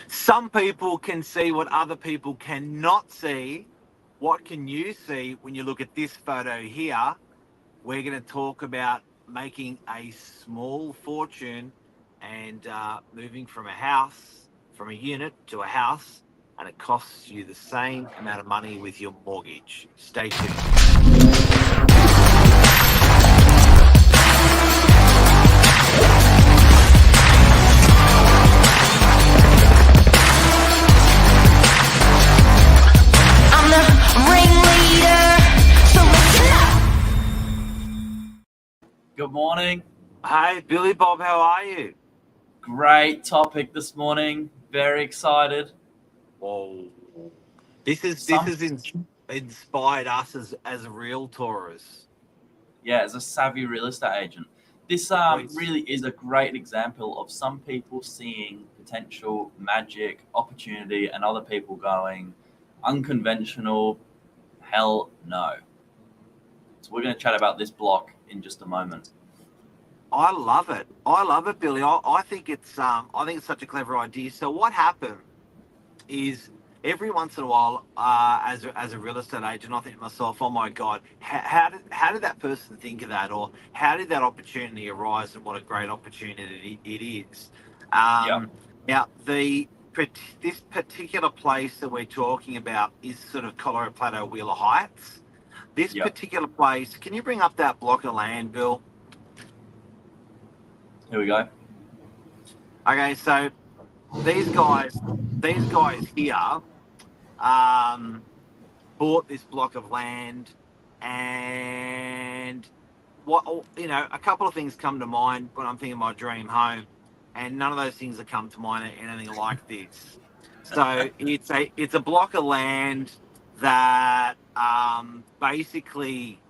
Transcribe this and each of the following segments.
Some people can see what other people cannot see. What can you see when you look at this photo here? We're going to talk about making a small fortune and moving from a unit to a house, and it costs you the same amount of money with your mortgage. Stay tuned. Good morning. Hey, Billy Bob, how are you? Great topic this morning. Very excited. Whoa. This has inspired us as realtors. Yeah, as a savvy real estate agent. This really is a great example of some people seeing potential, magic, opportunity, and other people going unconventional, hell no. So we're going to chat about this block in just a moment. I love it. Billy. I think it's such a clever idea. So what happened is every once in a while, as a real estate agent, I think to myself, oh my God, how did that person think of that, or how did that opportunity arise, and what a great opportunity it is. Now this particular place that we're talking about is sort of Colorado Plateau Wheeler Heights. This particular place, can you bring up that block of land, Bill? Here we go. Okay, so these guys here bought this block of land, and a couple of things come to mind when I'm thinking of my dream home, and none of those things have come to mind at anything like this. So it's a block of land that basically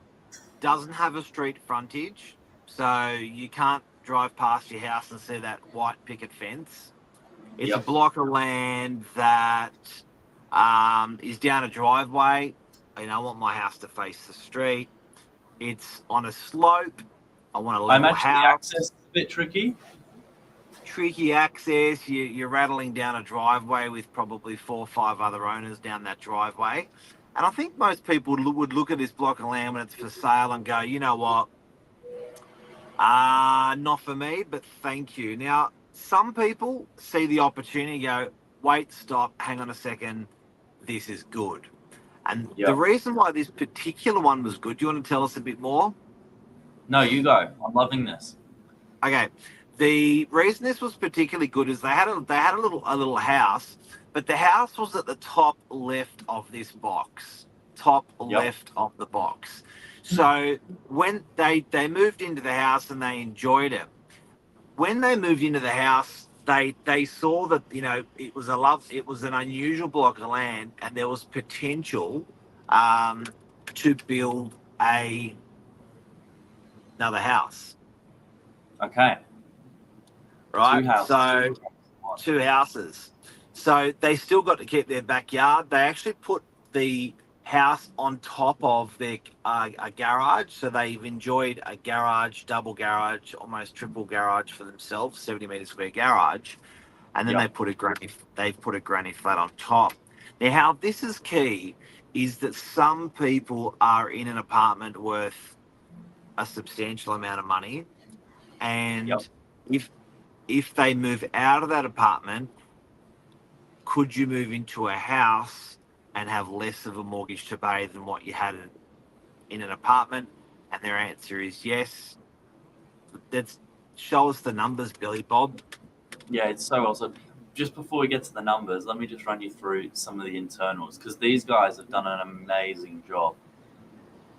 doesn't have a street frontage, so you can't drive past your house and see that white picket fence. It's a block of land that is down a driveway. I want my house to face the street. It's on a slope. I want a level house. The access is a bit tricky. Tricky access. You're rattling down a driveway with probably 4 or 5 other owners down that driveway. And I think most people would look at this block of land when it's for sale and go, you know what? Not for me, but thank you. Now, some people see the opportunity and go, wait, stop, hang on a second, this is good. And the reason why this particular one was good, do you want to tell us a bit more? No, you go. I'm loving this. Okay. The reason this was particularly good is they had a little house, but the house was at the top left of this box. Top left of the box. So when they moved into the house and they enjoyed it, when they moved into the house, they saw that it was an unusual block of land, and there was potential to build another house. Okay. Right. So 2 houses. So they still got to keep their backyard. They actually put the house on top of their a garage, so they've enjoyed a garage, double garage, almost triple garage for themselves, 70-meter square garage, and then they've put a granny flat on top. Now, how this is key is that some people are in an apartment worth a substantial amount of money, and if they move out of that apartment, could you move into a house and have less of a mortgage to pay than what you had in an apartment? And their answer is yes. Show us the numbers, Billy Bob. Yeah, it's so awesome. Just before we get to the numbers, let me just run you through some of the internals, because these guys have done an amazing job.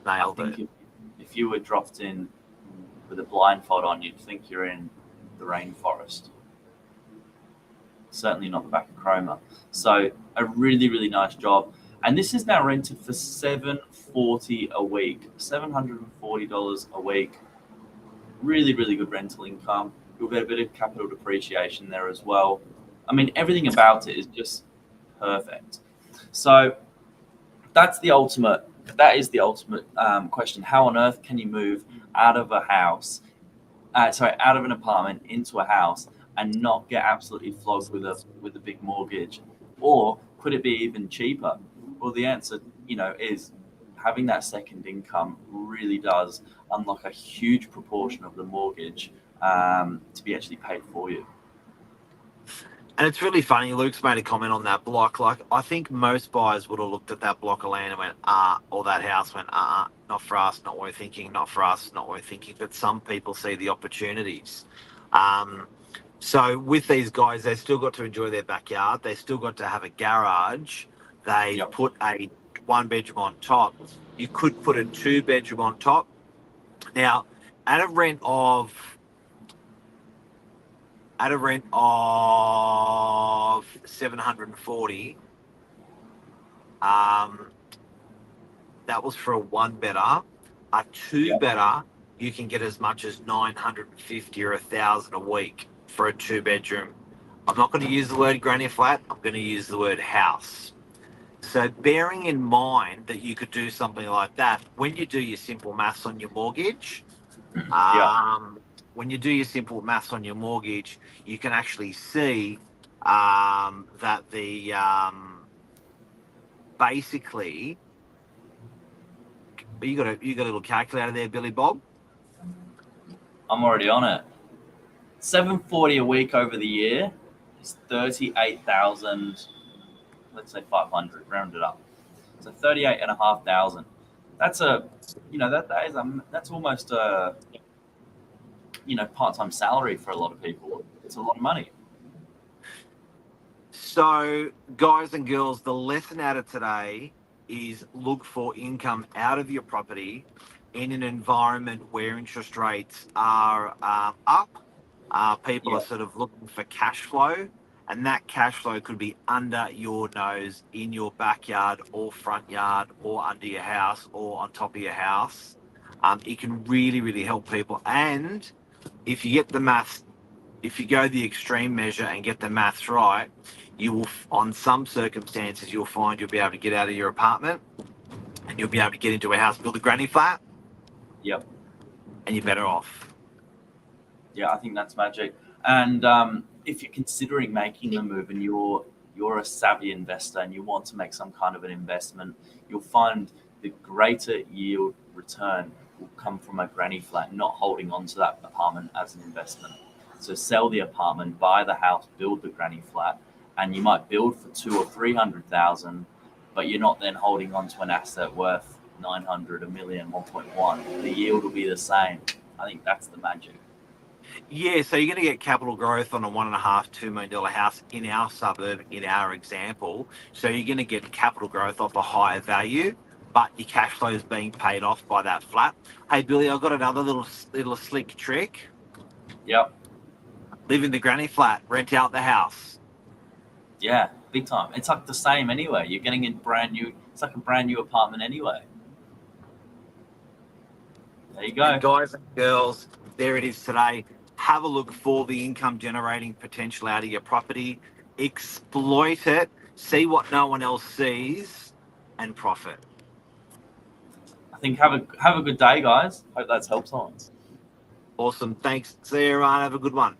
Nailed it. If you were dropped in with a blindfold on, you'd think you're in the rainforest. Certainly not the back of Chroma. So a really, really nice job. And this is now rented for $740 a week, $740 a week. Really, really good rental income. You'll get a bit of capital depreciation there as well. I mean, everything about it is just perfect. So that is the ultimate question. How on earth can you move out of a house, out of an apartment into a house and not get absolutely flogged with a big mortgage? Or could it be even cheaper? Well, the answer, is having that second income really does unlock a huge proportion of the mortgage to be actually paid for you. And it's really funny, Luke's made a comment on that block. Like, I think most buyers would have looked at that block of land and went, or that house went, not for us, not worth thinking, not for us, not worth thinking. But some people see the opportunities. So with these guys, they still got to enjoy their backyard. They still got to have a garage. They put a 1-bedroom on top. You could put a 2-bedroom on top. Now, at a rent of 740, that was for a 1-bedder. A 2-bedder, you can get as much as 950 or 1,000 a week for a 2-bedroom. I'm not going to use the word granny flat. I'm going to use the word house. So bearing in mind that you could do something like that, when you do your simple maths on your mortgage, when you do your simple maths on your mortgage, you can actually see that the basically you got a little calculator there, Billy Bob. I'm already on it. 740 a week over the year is 38,000. Let's say 500, round it up. So 38,500. That's that's almost a part-time salary for a lot of people. It's a lot of money. So, guys and girls, the lesson out of today is look for income out of your property in an environment where interest rates are up. People are sort of looking for cash flow, and that cash flow could be under your nose, in your backyard or front yard or under your house or on top of your house. It can really, really help people. And if you get the maths, if you go the extreme measure and get the maths right, you will, on some circumstances, you'll find you'll be able to get out of your apartment and you'll be able to get into a house, build a granny flat. Yep. And you're better off. Yeah, I think that's magic. And if you're considering making the move and you're a savvy investor and you want to make some kind of an investment, you'll find the greater yield return will come from a granny flat, not holding on to that apartment as an investment. So sell the apartment, buy the house, build the granny flat, and you might build for 200,000 or 300,000, but you're not then holding on to an asset worth 900, a million, 1.1. The yield will be the same. I think that's the magic. Yeah, so you're going to get capital growth on a $1.5–2 million house in our suburb, in our example. So you're going to get capital growth off a higher value, but your cash flow is being paid off by that flat. Hey, Billy, I've got another little slick trick. Yep. Live in the granny flat, rent out the house. Yeah, big time. It's like the same anyway. You're getting a brand new, it's like a brand new apartment anyway. There you go. And guys and girls, there it is today. Have a look for the income generating potential out of your property. Exploit it. See what no one else sees and profit. I think have a good day, guys. Hope that's helped someone. Awesome. Thanks. See you around. Have a good one.